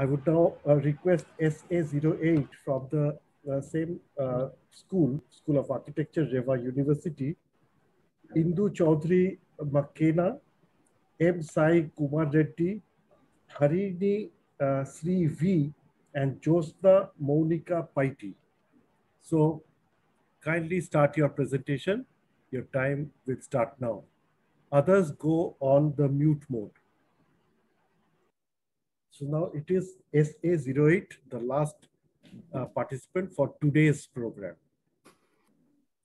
I would now request SA08 from the same School of Architecture, Reva University, Indu Chaudhary Makena, M. Sai Kumar Reddy, Harini Sri V, and Josna Monica Paiti. So kindly start your presentation. Your time will start now. Others go on the mute mode. So now it is SA08, the last participant for today's program.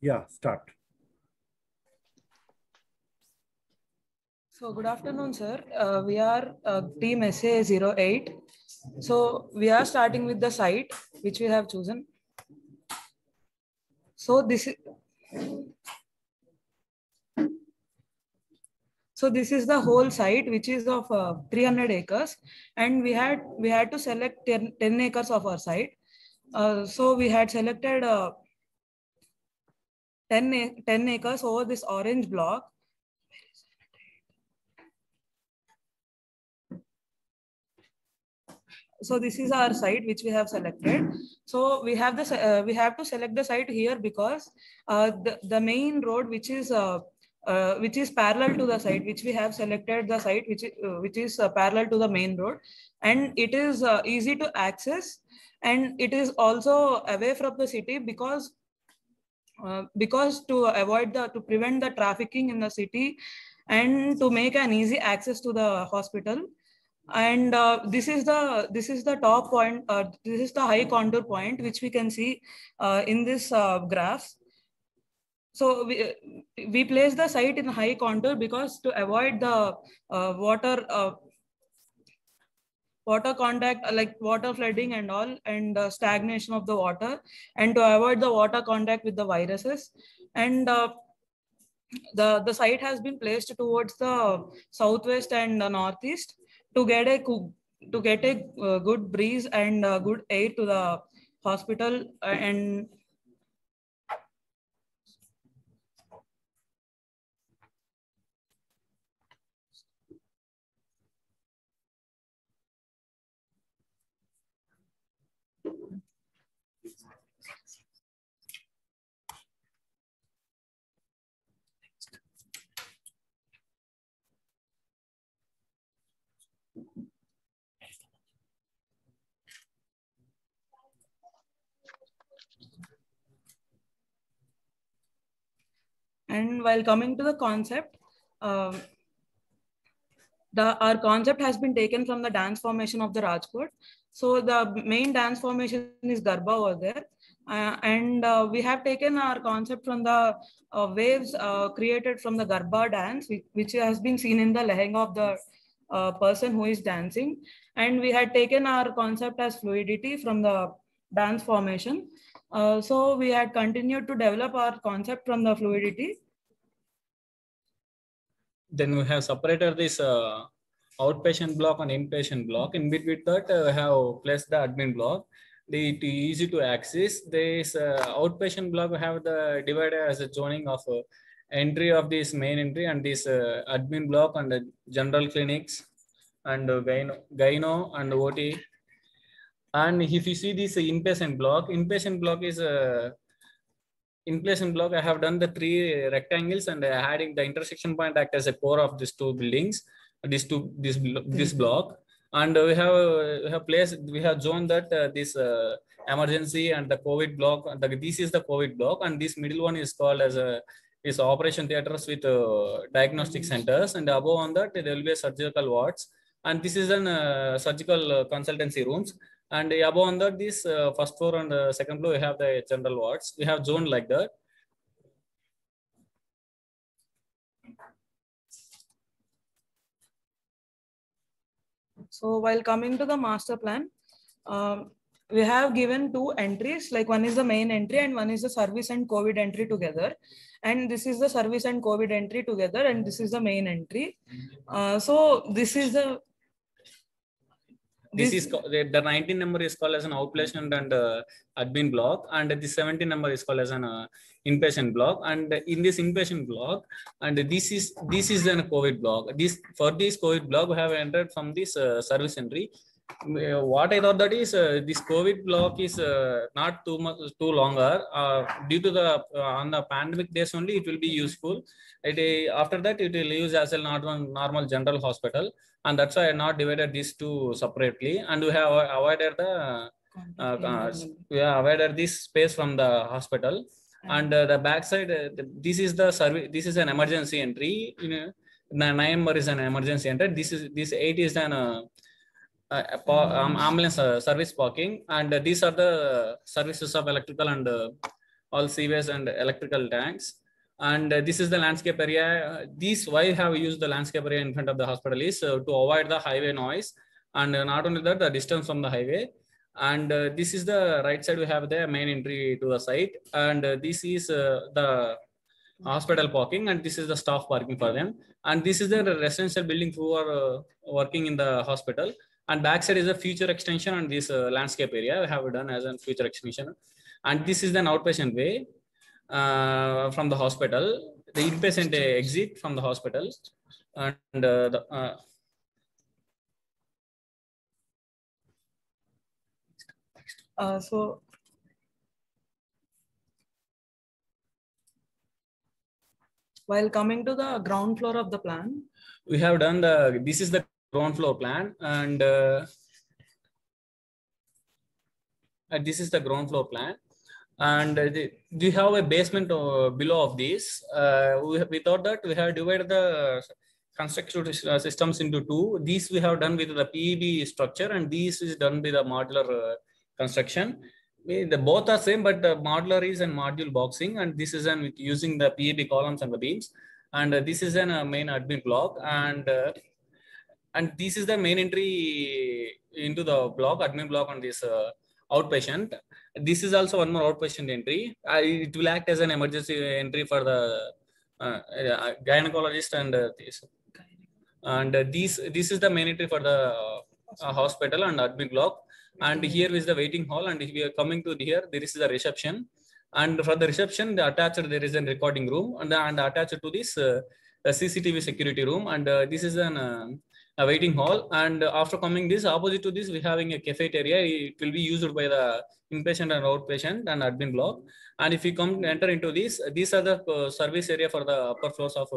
Yeah, start. So good afternoon, sir. We are team SA08. So we are starting with the site which we have chosen. So this is the whole site, which is of 300 acres, and we had to select 10 acres of our site. So we had selected 10 acres over this orange block. So this is our site which we have selected. So we have to select the site here because the main road which is parallel to the site, which we have selected the site which is parallel to the main road, and it is easy to access, and it is also away from the city because to prevent the trafficking in the city and to make an easy access to the hospital. And this is the top point. This is the high contour point which we can see in this graph. So we place the site in high contour because to avoid the water contact, like water flooding and all, and stagnation of the water, and to avoid the water contact with the viruses. And the site has been placed towards the southwest and northeast to get a good breeze and good air to the hospital. And while coming to the concept, our concept has been taken from the dance formation of the Rajkot. So the main dance formation is Garba over there. And we have taken our concept from the waves created from the Garba dance, which has been seen in the lehenga of the person who is dancing. And we had taken our concept as fluidity from the dance formation. So we had continued to develop our concept from the fluidity. Then we have separated this outpatient block and inpatient block. In between that, we have placed the admin block. It is easy to access. This outpatient block we have the divider as a zoning of entry of this main entry, and this admin block and the general clinics and gyno and OT. And if you see this inpatient block is inpatient block. I have done the 3 rectangles and adding the intersection point act as a core of these 2 buildings, this block. And we have zoned that this emergency and the COVID block. This is the COVID block, and this middle one is called as is operation theaters with diagnostic centers. And above on that there will be a surgical wards, and this is an surgical consultancy rooms. And above on that, this first floor and second floor, we have the general wards. We have zoned like that. So while coming to the master plan, we have given 2 entries, like one is the main entry and one is the service and COVID entry together. And this is the service and COVID entry together, and this is the main entry. So this is the This is the 19 number is called as an outpatient and admin block, and the 17 number is called as an inpatient block. And in this inpatient block, and this is an COVID block. For this COVID block, we have entered from this service entry. what I thought that is this COVID block is not too longer due to the on the pandemic days only it will be useful. After that it will use as a normal general hospital, and that's why I not divided these two separately, and we have avoided the avoided this space from the hospital. And the backside, this is the service. This is an emergency entry. The 9 number is an emergency entry. This 8 is an ambulance service parking, and these are the services of electrical and all sewage and electrical tanks. And this is the landscape area. Why have used the landscape area in front of the hospital is to avoid the highway noise, and not only that, the distance from the highway. And this is the right side. We have the main entry to the site, and this is the hospital parking, and this is the staff parking for them. And this is the residential building who are working in the hospital. And backside is a future extension, and this landscape area we have done as a future extension. And this is an outpatient way from the hospital, the inpatient exit from the hospital, and so while coming to the ground floor of the plan, we have done this is the ground floor plan, and this is the ground floor plan. And we have a basement below of this. We thought that we have divided the construction systems into two. These we have done with the PEB structure, and this is done with the modular construction. Both are same, but modular is an module boxing, and this is an using the PEB columns and the beams. And this is an main admin block, and this is the main entry into the block, admin block on this outpatient. This is also one more outpatient entry. It will act as an emergency entry for the gynecologist and this. And this is the main entry for the hospital and admin block. And here is the waiting hall. And if we are coming to here, there is the reception. And for the reception, attached there is a recording room, and attached to this CCTV security room. And this is a waiting hall. And after coming this, opposite to this, we having a cafeteria. It will be used by the inpatient and outpatient and admin block. And if you enter into this, these are the service area for the upper floors of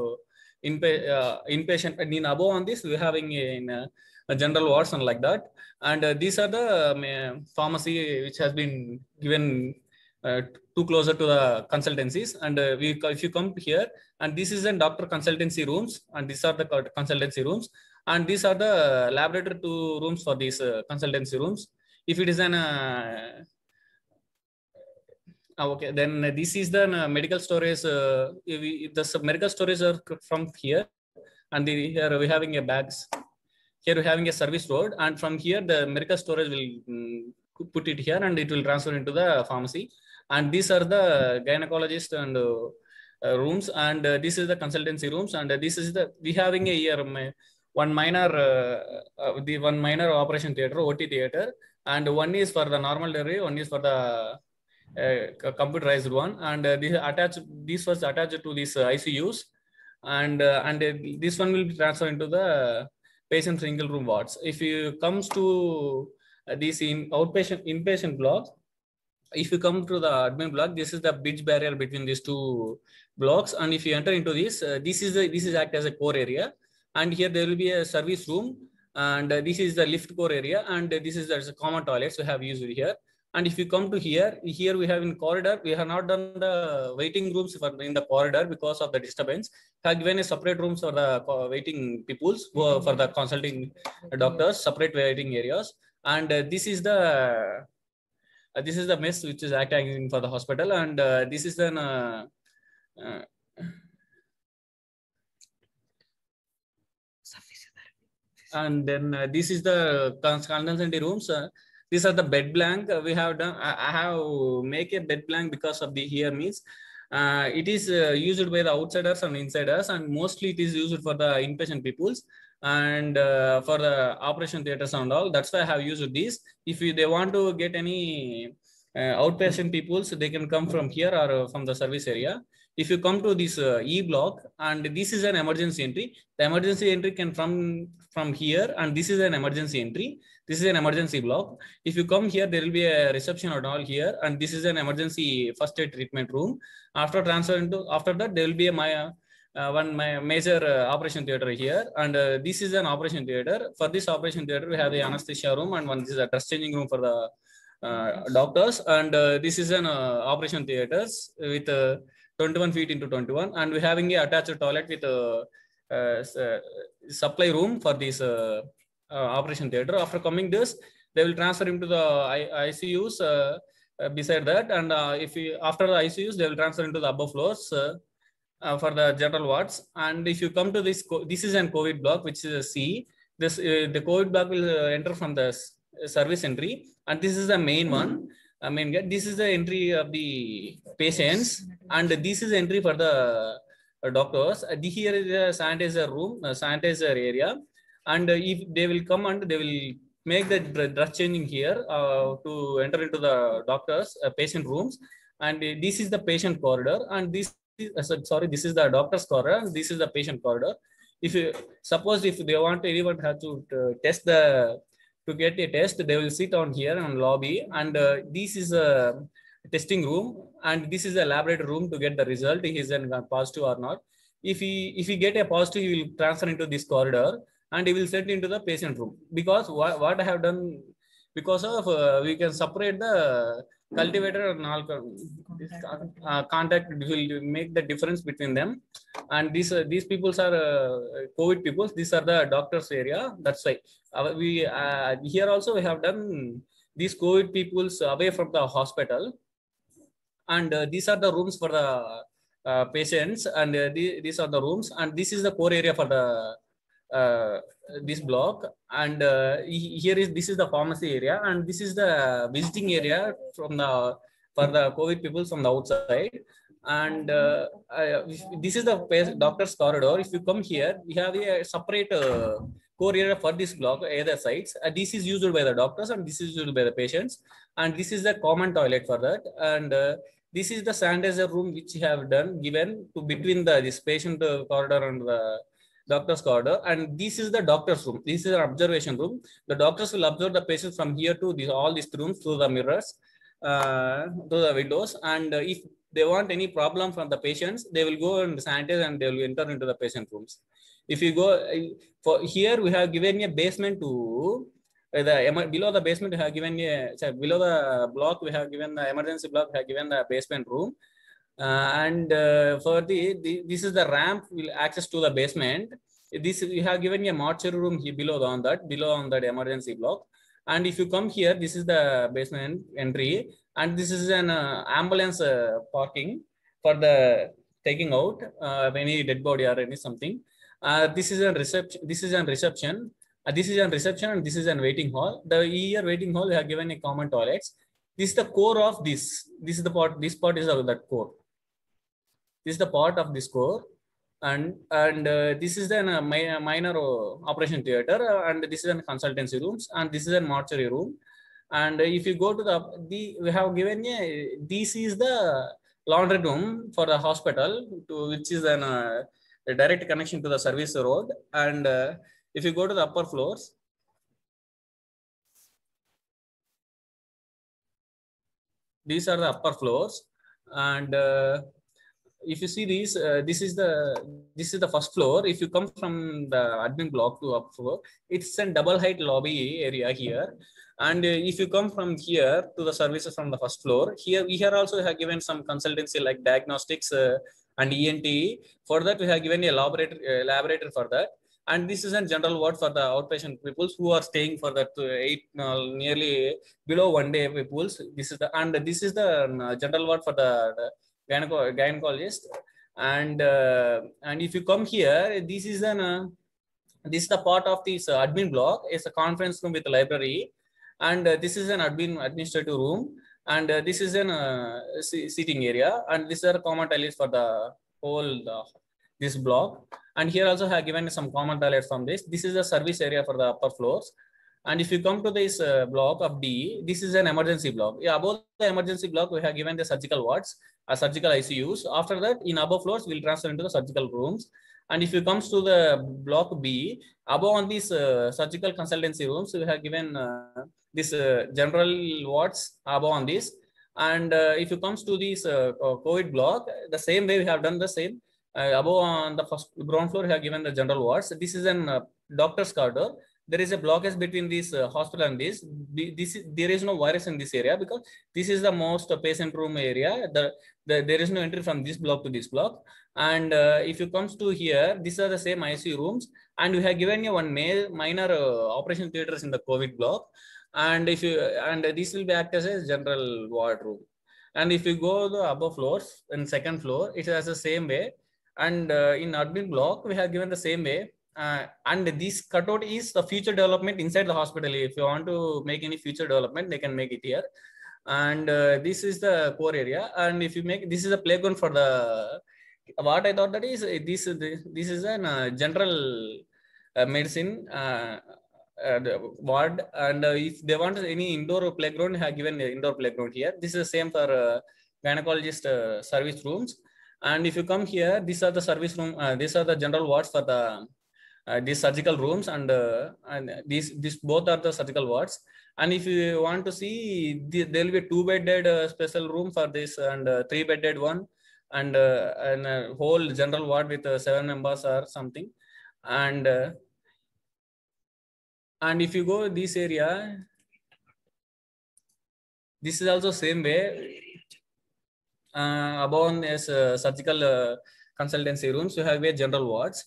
inpatient. And in above on this, we having a general wards and like that. And these are the pharmacy which has been given too closer to the consultancies. And if you come here, and this is a doctor consultancy rooms, and these are the consultancy rooms, and these are the laboratory rooms for these consultancy rooms. If it is an okay, then this is the medical storage. The medical storage are from here, and here we having a bags. Here we having a service road, and from here the medical storage will put it here, and it will transfer into the pharmacy. And these are the gynecologist and rooms, and this is the consultancy rooms, and this is the we having a here one minor operation theater, OT theater, and one is for the normal delivery, one is for the computerized one, and this was attached to these ICUs, and this one will be transferred into the patient single room wards. If you comes to this inpatient block, if you come to the admin block, this is the bridge barrier between these two blocks, and if you enter into this, this is act as a core area, and here there will be a service room, and this is the lift core area, and this is the common toilets we have used here. And if you come to here we have in corridor, we have not done the waiting rooms in the corridor because of the disturbance. We have given a separate rooms for the waiting peoples for the consulting doctors, separate waiting areas. And this is the mess which is acting for the hospital, and this is then and then this is the consultancy rooms. These are the bed blank we have done. I have make a bed blank because of the here means it is used by the outsiders and insiders, and mostly it is used for the inpatient peoples and for the operation theaters and all. That's why I have used this. If they want to get any outpatient peoples, they can come from here or from the service area. If you come to this E block, and this is an emergency entry, the emergency entry can from here, and this is an emergency entry. This is an emergency block. If you come here, there will be a reception and all here, and this is an emergency first aid treatment room. After that, there will be one major operation theater here, and this is an operation theater. For this operation theater, we have the anesthesia room, and this is a dress changing room for the doctors, and this is an operation theaters with 21 feet into 21, and we're having a attached toilet with a supply room for this operation theater. After coming this, they will transfer him to the ICUs beside that, and after the ICUs, they will transfer into the above floors for the general wards. And if you come to this, this is an COVID block, which is a C. This the COVID block will enter from the service entry, and this is the main one. This is the entry of the patients, and this is the entry for the doctors. Here is a sanitizer room, sanitizer area, and if they will come and they will make the dress changing here to enter into the doctors' patient rooms, and this is the patient corridor, and this is the doctor's corridor, and this is the patient corridor. If you suppose if they want anyone have to test to get a test, they will sit on here on lobby, and this is a testing room, and this is a laboratory room to get the result, he is a positive or not. If he get a positive, he will transfer into this corridor, and he will send into the patient room. Because what I have done, because of we can separate the cultivator and all contact will make the difference between them, and these people are COVID people. These are the doctors area. That's why we here also we have done these COVID peoples away from the hospital, and these are the rooms for the patients, and these are the rooms, and this is the core area for the this block, and this is the pharmacy area, and this is the visiting area for the COVID people from the outside, and this is the doctor's corridor. If you come here, we have a separate core area for this block, either sides. This is used by the doctors, and this is used by the patients, and this is the common toilet for that, and this is the sanitizer room which we have given to between this patient corridor and the doctor's corridor, and this is the doctor's room. This is an observation room. The doctors will observe the patients from here to all these rooms through the mirrors, to the windows, and if they want any problem from the patients, they will go and sanitize, and they will enter into the patient rooms. If you go for here, we have given a basement to below the basement. We have given below the block. We have given the emergency block. We have given the basement room. And for this is the ramp will access to the basement. This we have given a mortuary room here below on that emergency block. And if you come here, this is the basement entry, and this is an ambulance parking for the taking out any dead body or any something. This is a reception. This is a reception. This is a reception, and this is a waiting hall. The here waiting hall we have given a common toilets. This is the core of this. This is the part. This part is that core. This is the part of this core, and this is the minor operation theater, and this is a consultancy rooms, and this is a mortuary room. And if you go to we have given this is the laundry room for the hospital, which is a direct connection to the service road. And if you go to the upper floors, these are the upper floors, and if you see these, this is the first floor. If you come from the admin block to up floor, it's a double height lobby area here. And if you come from here to the services from the first floor, here also have given some consultancy like diagnostics and ENT. For that, we have given a laboratory for that. And this is a general ward for the outpatient people who are staying for that nearly below 1 day peoples. This is the general ward for the gynecologist. And if you come here, this is the part of this admin block. It's a conference room with a library, and this is an administrative room, and this is an seating area, and these are common toilets for the whole this block. And here also have given some common toilets from this. This is the service area for the upper floors. And if you come to this block of D, this is an emergency block. Yeah, above the emergency block, we have given the surgical wards. surgical ICUs. After that, in above floors, we'll transfer into the surgical rooms. And if you comes to the block B, above on these surgical consultancy rooms, we have given this general wards above on this. And if you comes to this COVID block, the same way we have done the same. Above on the first ground floor, we have given the general wards. This is an doctor's corridor. There is a blockage between this hospital and this. There is no virus in this area because this is the most patient room area. There is no entry from this block to this block. And if you comes to here, these are the same ICU rooms. And we have given you one minor operation theaters in the COVID block. And if you this will be act as a general ward room. And if you go the above floors and second floor, it has the same way. And in admin block, we have given the same way. And this cutout is the future development inside the hospital. If you want to make any future development, they can make it here. And this is the core area. And if you make, this is a playground for the, what I thought that is, this is a general medicine ward. And if they want any indoor playground, have given indoor playground here. This is the same for gynecologist service rooms. And if you come here, these are the service room. These are the general wards for the these surgical rooms, and these both are the surgical wards. And if you want to see, there will be 2-bedded special room for this, and 3-bedded one, and a whole general ward with 7 members or something. And if you go this area, this is also same way. Above is surgical consultancy rooms, you have a general wards.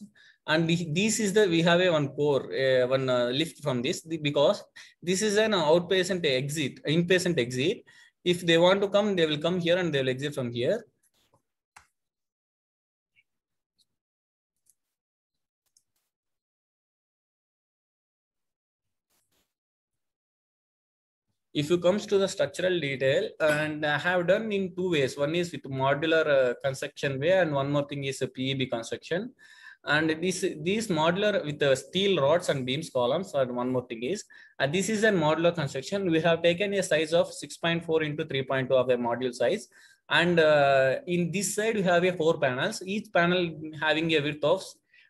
And this is we have a one core, one lift from this, because this is an outpatient exit, inpatient exit. If they want to come, they will come here and they will exit from here. If you comes to the structural detail, and I have done in 2 ways. One is with modular construction way, and one more thing is a PEB construction. And these modular with the steel rods and beams columns. And one more thing is, this is a modular construction. We have taken a size of 6.4 into 3.2 of a module size. And in this side, we have 4 panels, each panel having a width of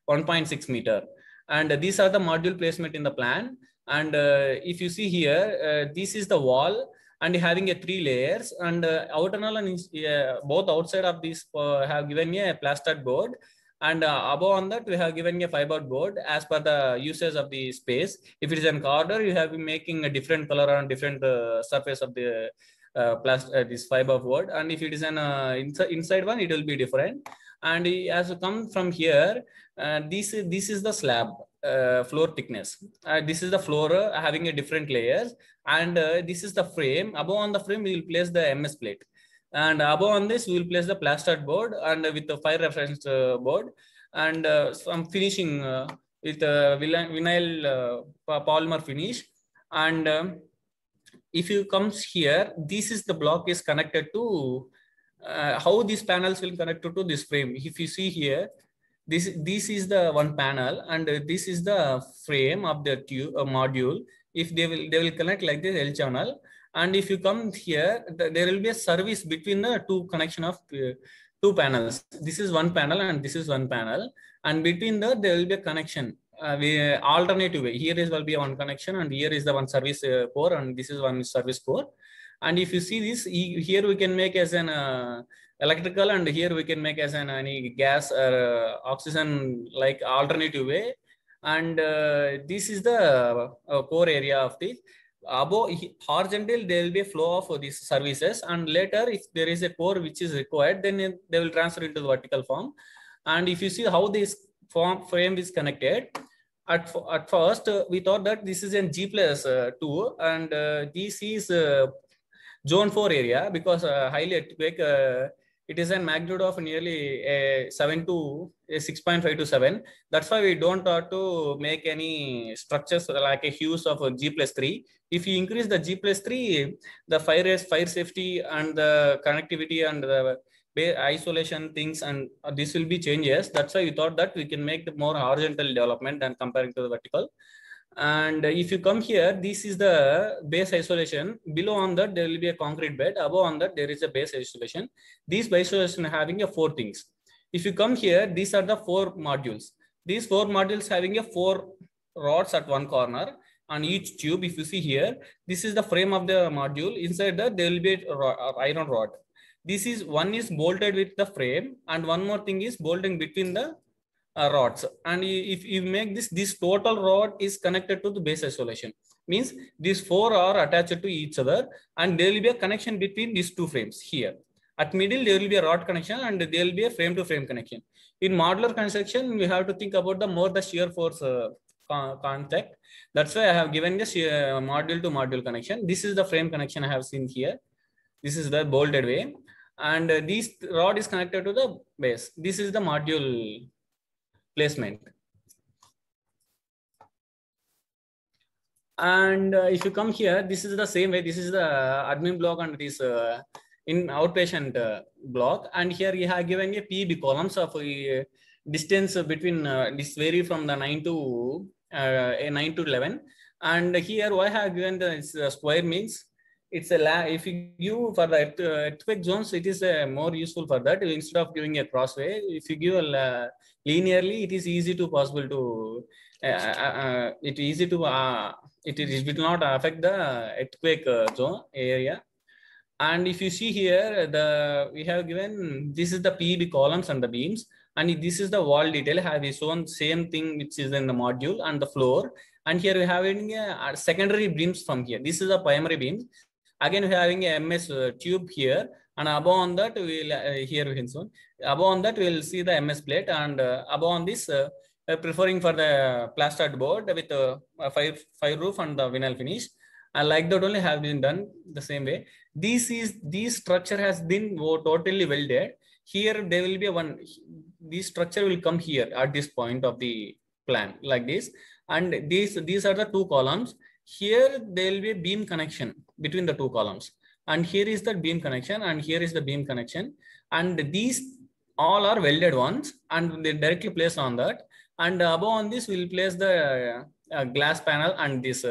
1.6 meter. And these are the module placement in the plan. And if you see here, this is the wall and having a 3 layers, and outer and both outside of this have given a plastered board. And above on that, we have given a fiber board as per the usage of the space. If it is an corridor, you have been making a different color on different surface of the this fiber board. And if it is an inside one, it will be different. And as you come from here, this is the slab floor thickness. This is the floor having a different layers. And this is the frame. Above on the frame, we will place the MS plate. And above on this, we will place the plastered board and with the fire reference board, and some finishing with vinyl polymer finish. And if you comes here, this is the block is connected to how these panels will connect to this frame. If you see here, this is the one panel, and this is the frame of the module. If they will connect like this L channel. And if you come here, there will be a service between the 2 connection of 2 panels. This is one panel and this is one panel. And between there will be a connection. Alternative way. Here will be one connection, and here is the one service core, and this is one service core. And if you see this, here we can make as an electrical, and here we can make as an any gas or oxygen like alternative way. And this is the core area of the above horizontal. There will be a flow of these services, and later if there is a core which is required, then they will transfer into the vertical form. And if you see how this frame is connected, at first we thought that this is in G+2, and this is zone 4 area, because highly earthquake. It is a magnitude of nearly 7 to 6.5 to 7. That's why we don't have to make any structures like a hues of G+3. If you increase the G+3, the fire safety and the connectivity and the isolation things, and this will be changes. That's why we thought that we can make the more horizontal development than comparing to the vertical. And if you come here, this is the base isolation. Below on that, there will be a concrete bed. Above on that, there is a base isolation. These base isolation having a 4 things. If you come here, these are the 4 modules. These 4 modules having a 4 rods at one corner on each tube. If you see here, this is the frame of the module. Inside that, there will be a iron rod. This is one is bolted with the frame, and one more thing is bolting between the rods. And if you make this total rod is connected to the base isolation, means these 4 are attached to each other, and there will be a connection between these 2 frames here. At middle, there will be a rod connection, and there will be a frame to frame connection. In modular construction, we have to think about the shear force contact. That's why I have given the module to module connection. This is the frame connection I have seen here. This is the bolted way, and this rod is connected to the base. This is the module placement. And if you come here, this is the same way. This is the admin block and this in outpatient block. And here you have given a PEB columns of distance between this vary from the 9 to 11. And here why I have given the square means it's a if you give for the earthquake zones, it is more useful for that. Instead of giving a crossway, if you give a linearly, it is easy to possible to it will not affect the earthquake zone area. And if you see here, we have given this is the PEB columns and the beams, and this is the wall detail. Have we shown same thing which is in the module and the floor. And here we have a secondary beams from here. This is a primary beam. Again, we are having a MS tube here, and above on that we will here we can show. Above on that we will see the MS plate, and above on this preferring for the plastered board with fire roof and the vinyl finish. And like that only have been done the same way. This structure has been totally welded. Here there will be this structure will come here at this point of the plan like this, and these are the 2 columns. Here there will be a beam connection between the 2 columns, and here is the beam connection, and here is the beam connection, and these all are welded ones, and they directly placed on that. And above on this, we will place the glass panel and this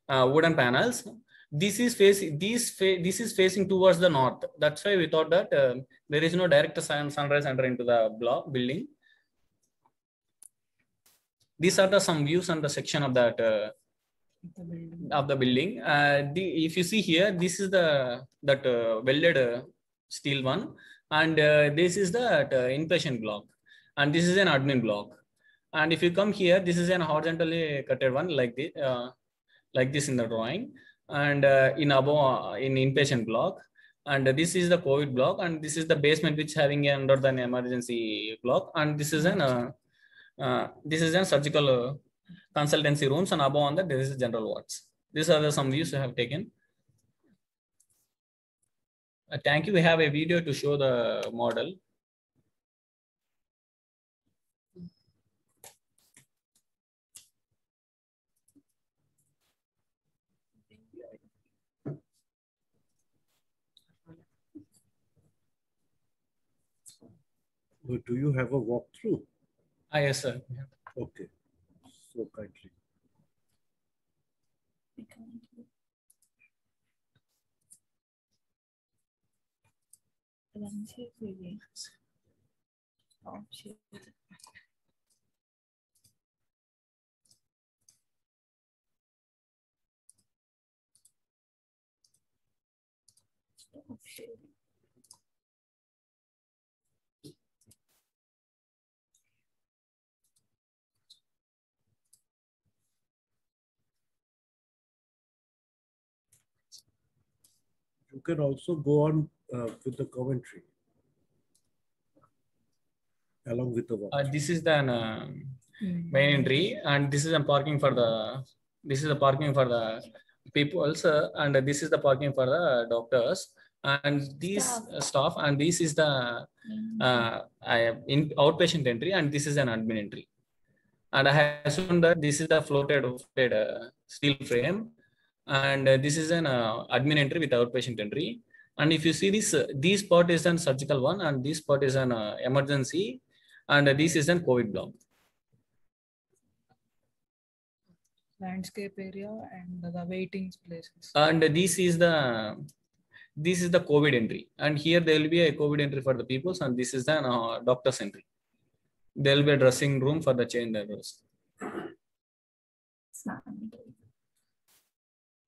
wooden panels. This is facing towards the north. That's why we thought that there is no direct sunrise enter into the building. These are some views on the section of that of the building. If you see here, this is that welded steel one, and this is the inpatient block, and this is an admin block. And if you come here, this is an horizontally cutted one like this in the drawing, and in inpatient block. And this is the COVID block, and this is the basement which having under the emergency block, and this is an surgical consultancy rooms, and above on that there is general wards. These are some views I have taken. Thank you. We have a video to show the model. Do you have a walkthrough? Yes, sir. Okay. So kindly. You can also go on with the commentary along with the walk. This is the main entry, and this is a parking for the. This is the parking for the people also, and this is the parking for the doctors and these staff, and this is the in outpatient entry, and this is an admin entry. And I have shown that this is the floated steel frame, and this is an admin entry with outpatient entry. And if you see this part is an surgical one, and this part is an emergency, and this is an COVID block. landscape area and the waiting places. And this is the COVID entry, and here there will be a COVID entry for the peoples, and this is the doctor's entry. There will be a dressing room for the chain drivers.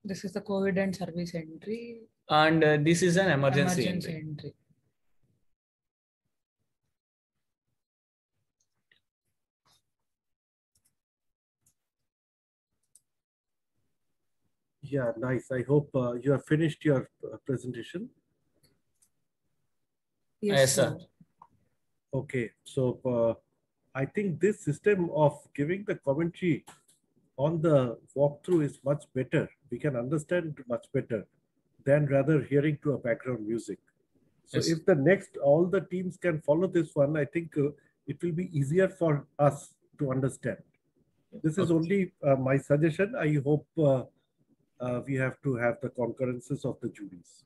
This is the COVID and service entry. And this is an emergency entry. Yeah, nice. I hope you have finished your presentation. Yes, sir. Okay, so I think this system of giving the commentary on the walkthrough is much better. We can understand much better than rather hearing to a background music. So Yes. if all the teams can follow this one, I think it will be easier for us to understand. This is only my suggestion. I hope we have to have the concurrences of the juries.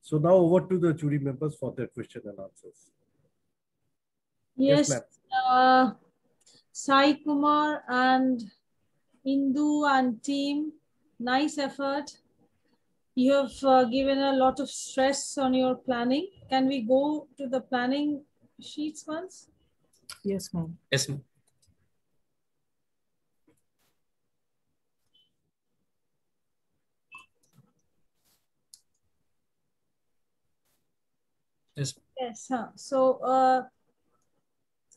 So now over to the jury members for their question and answers. Yes, ma'am. Sai Kumar and Indu and team, nice effort. You have given a lot of stress on your planning. Can we go to the planning sheets once? Yes, ma'am. Yes, ma'am. Yes. Yes. So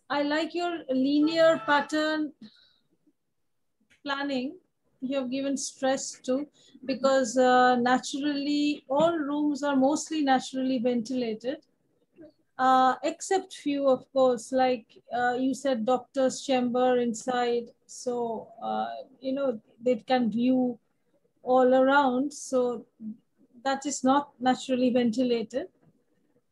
I like your linear pattern planning. You have given stress to, because naturally all rooms are mostly naturally ventilated, except few, of course, like you said, doctor's chamber inside. So, you know, they can view all around. So that is not naturally ventilated.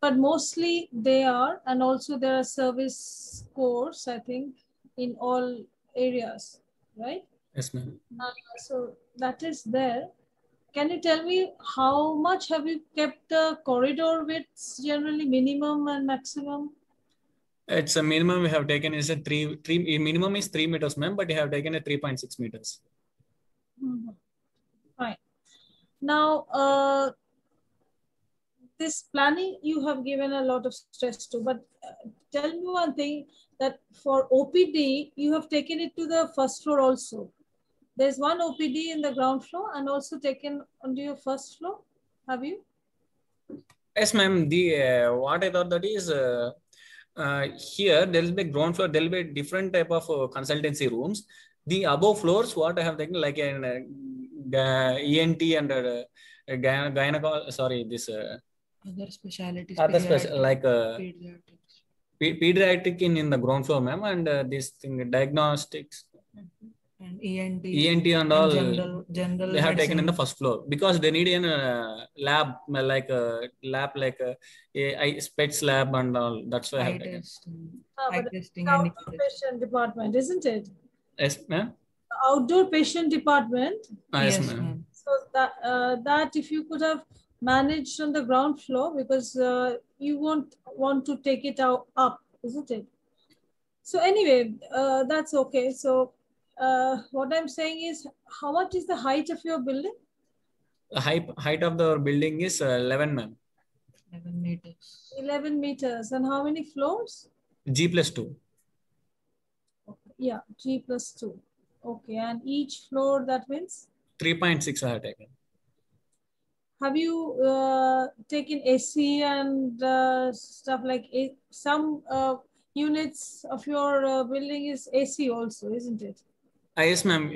But mostly they are, and also there are service cores, I think, in all areas, right? Yes, ma'am. So that is there. Can you tell me how much have you kept the corridor widths, generally minimum and maximum? It's a minimum we have taken is a minimum is 3 meters, ma'am, but you have taken a 3.6 meters. Mm-hmm. Fine. Now, this planning you have given a lot of stress to, but tell me one thing, that for OPD, you have taken it to the first floor also. There's one OPD in the ground floor and also taken onto your first floor. Have you? Yes, ma'am. The what I thought that is here there will be ground floor. There will be different type of consultancy rooms. The above floors, what I have taken, like an ENT and gynecology. Sorry, this Other specialties. other special like Pediatrics. pediatric in the ground floor, ma'am, and this thing diagnostics. And ENT and all general they have taken in the first floor because they need a lab like a SPECS lab and all. That's why I have taken. Eye testing and Outdoor patient department, isn't it? Yes, ma'am. Outdoor patient department. Yes, ma'am. So that if you could have managed on the ground floor, because you won't want to take it up, isn't it? So anyway, that's okay. So what I'm saying is, how much is the height of your building? The height of the building is 11, ma'am. 11 meters. 11 meters. And how many floors? G+2. Okay. Yeah, G+2. Okay, and each floor, that means? 3.6 I have taken. Have you taken AC and stuff like some units of your building is AC also, isn't it? Yes, ma'am.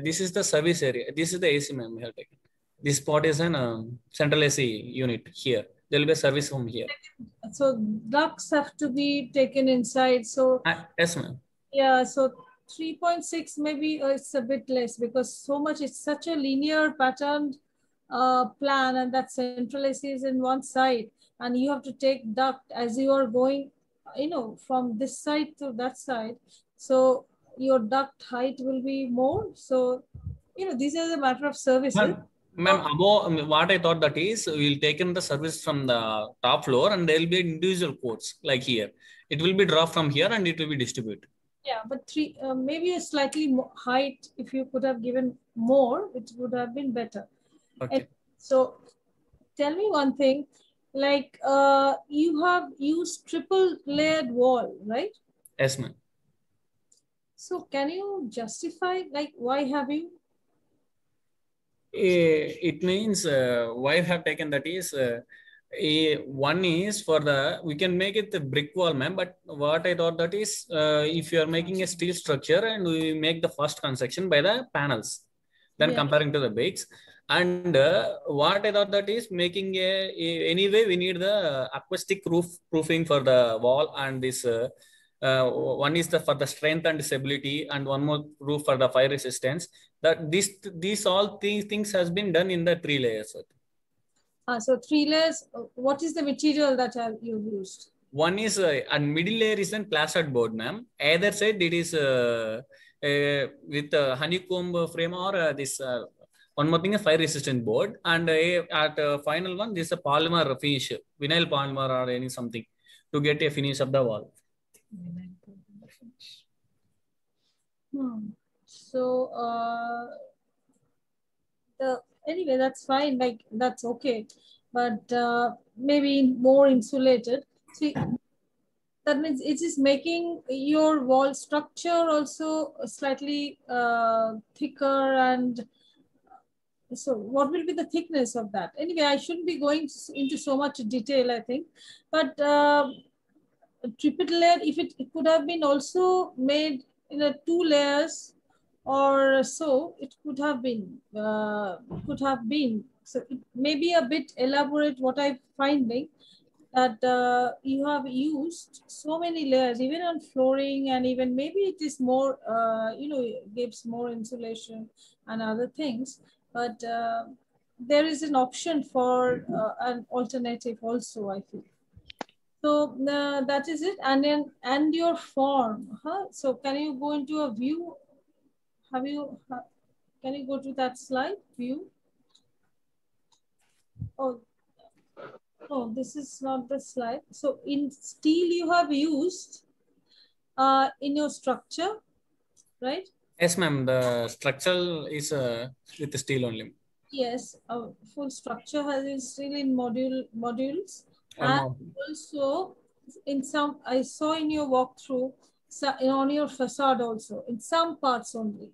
This is the service area. This is the AC, ma'am. We have taken. This spot is an central AC unit here. There will be a service room here. So ducts have to be taken inside. So yes, ma'am. Yeah, so 3.6 maybe it's a bit less, because so much, it's such a linear patterned plan, and that central AC is in one side, and you have to take duct as you are going, you know, from this side to that side. So your duct height will be more. So, you know, these are the matter of services. Ma'am, above, what I thought that is, we'll take in the service from the top floor and there will be individual codes like here. It will be dropped from here and it will be distributed. Yeah, but three, maybe a slightly more height. If you could have given more, it would have been better. And Okay. so, tell me one thing, like you have used triple layered wall, right? Yes, ma'am. So can you justify, like, why have you? It means why I have taken that is one is for the we can make it the brick wall, ma'am. But what I thought that is if you are making a steel structure and we make the first construction by the panels, then Yeah. comparing to the bricks. And what I thought that is making anyway we need the acoustic proofing for the wall and this. One is the for the strength and stability, and one more roof for the fire resistance. That these all things has been done in the 3 layers. So 3 layers. What is the material that you've used? One is and middle layer is an plastered board, ma'am. Either side it is with honeycomb frame or this one more thing a fire resistant board, and at final one this is a polymer finish, vinyl polymer or any something to get a finish of the wall. So anyway, that's fine. Like, that's okay, but maybe more insulated. See, that means it is making your wall structure also slightly thicker. And so what will be the thickness of that? Anyway, I shouldn't be going into so much detail, I think. But triple layer, if it could have been also made in a 2 layers or so, it could have been. So it may be a bit elaborate what I'm finding, that you have used so many layers, even on flooring, and even maybe it is more, gives more insulation and other things. But there is an option for an alternative also, I feel. So that is it. And then, and your form, huh? So can you go into a view? Can you go to that slide view? Oh, this is not the slide. So in steel you have used in your structure, right? Yes, ma'am. The structural is with the steel only. Yes, full structure has been steel in modules, and Um, also in some, I saw in your walkthrough, so on your facade also, in some parts only.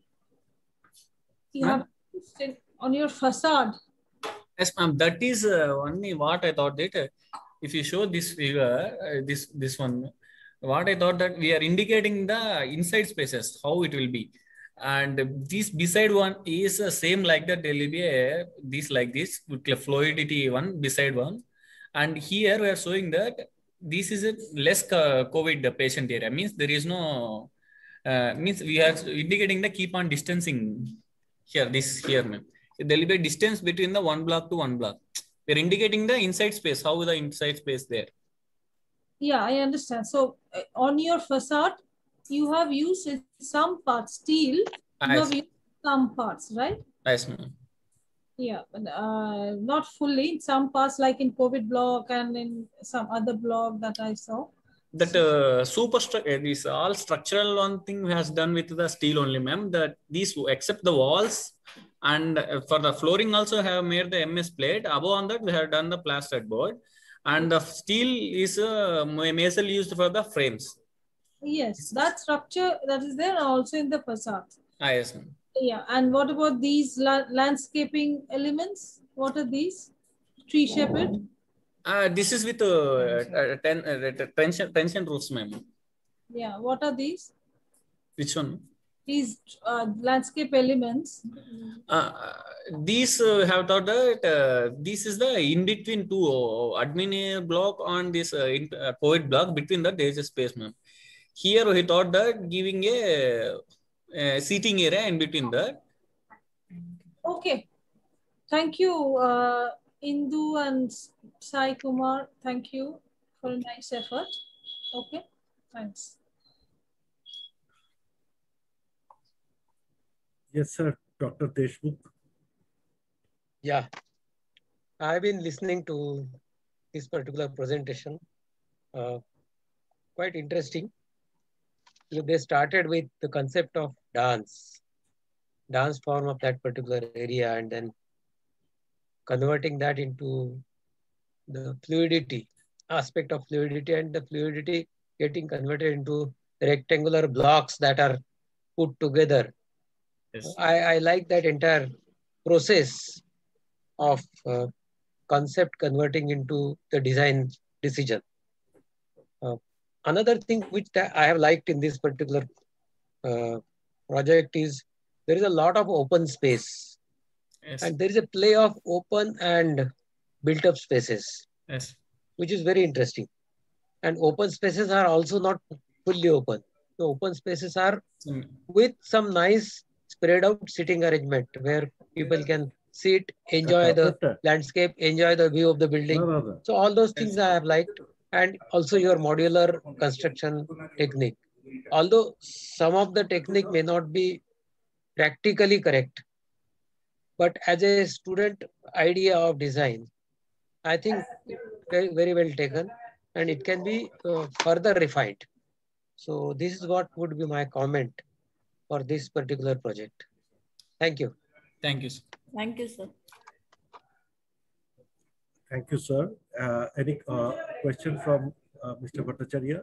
You have used it on your facade. Yes, ma'am. That is only what I thought that if you show this figure, this one, what I thought that we are indicating the inside spaces, how it will be. And this beside one is same like that. There will be a this like this with the fluidity one beside one. And here we are showing that this is a less COVID patient area. Means there is no, means we are indicating the keep on distancing here, this here, ma'am. There will be a distance between the one block to one block. We're indicating the inside space, how the inside space there. Yeah, I understand. So on your facade, you have used some parts steel. You have used some parts, right? Yes, ma'am. Yeah, but not fully. In some parts, like in COVID block and in some other block that I saw. That this all structural one thing has done with the steel only, ma'am. That these except the walls and for the flooring also have made the MS plate. Above on that we have done the plastered board, and the steel is majorly used for the frames. Yes, that structure that is there also in the facade. Yes, ma'am. Yeah, and what about these landscaping elements? What are these? Tree shepherd? This is with tension roofs, ma'am. Yeah, what are these? Which one? These landscape elements. These have thought that this is the in between two admin block on this COVID block. Between that there is a space, ma'am. Here he thought that giving a seating area in between that. Okay, thank you, Indu and Sai Kumar. Thank you for a nice effort. Okay, thanks. Yes, sir. Dr. Deshmukh. Yeah, I've been listening to this particular presentation. Quite interesting. they started with the concept of dance form of that particular area, and then converting that into the fluidity aspect of fluidity, and the fluidity getting converted into rectangular blocks that are put together. Yes. I like that entire process of concept converting into the design decision. Another thing which I have liked in this particular project is there is a lot of open space. Yes. And there is a play of open and built up spaces. Yes. Which is very interesting. And open spaces are also not fully open. The open spaces are with some nice spread out sitting arrangement where people can sit, enjoy the landscape, enjoy the view of the building. So all those things I have liked. And also your modular construction technique. Although some of the technique may not be practically correct, but as a student idea of design, I think very, very well taken, and it can be further refined. So this is what would be my comment for this particular project. Thank you. Thank you, sir. Thank you, sir. Thank you, sir. Any question from Mr. Bhattacharya?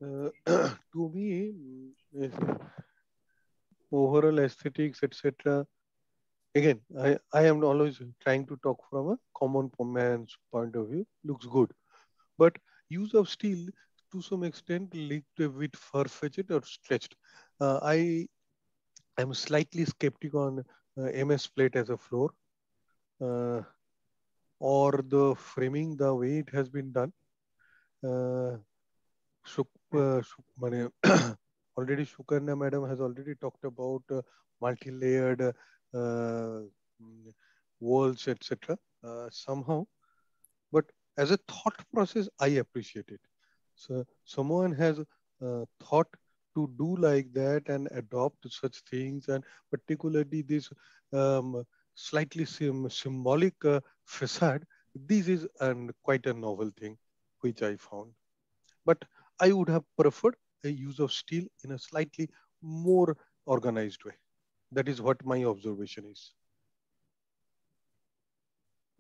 To me, overall aesthetics, etc. Again, I am always trying to talk from a common man's point of view. Looks good, but use of steel to some extent linked a bit far-fetched or stretched. I am slightly skeptical on MS plate as a floor, or the framing the way it has been done. Already Sukarna madam has already talked about multi-layered walls, etc. Somehow, but as a thought process, I appreciate it. So someone has thought to do like that and adopt such things, and particularly this slightly symbolic facade. This is quite a novel thing, which I found. But I would have preferred a use of steel in a slightly more organized way. That is what my observation is.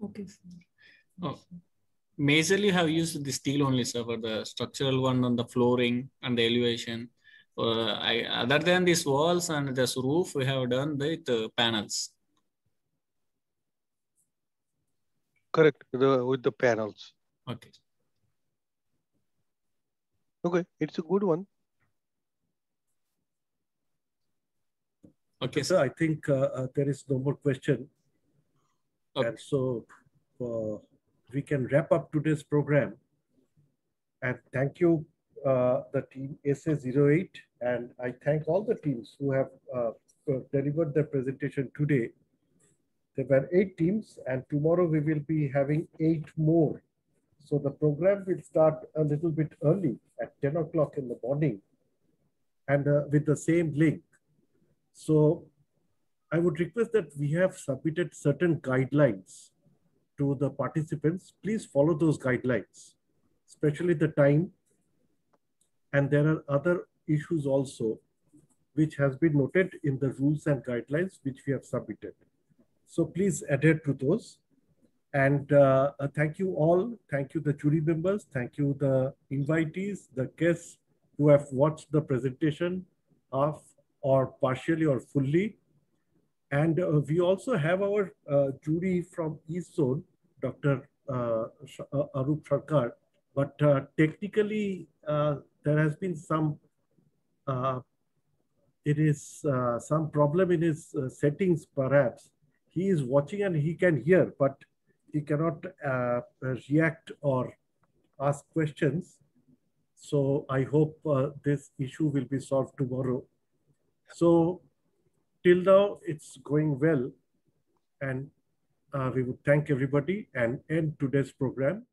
Okay, sir. Oh, majorly have used the steel only, sir, for the structural one on the flooring and the elevation. Other than these walls and this roof, we have done with panels. Correct, with the panels. Okay. Okay, it's a good one. Okay, sir, I think there is no more question. Okay. And so we can wrap up today's program. And thank you, the team SA08. And I thank all the teams who have delivered their presentation today. There were 8 teams, and tomorrow we will be having 8 more. So the program will start a little bit early at 10 o'clock in the morning and with the same link. So I would request that we have submitted certain guidelines to the participants. Please follow those guidelines, especially the time. And there are other issues also, which has been noted in the rules and guidelines which we have submitted. So please adhere to those. And thank you all. Thank you, the jury members. Thank you, the invitees, the guests who have watched the presentation half or partially or fully. And we also have our jury from East Zone, Dr. Arup Sarkar. But technically, there has been some some problem in his settings, perhaps. He is watching and he can hear, but he cannot react or ask questions. So I hope this issue will be solved tomorrow. So till now, it's going well. And we would thank everybody and end today's program.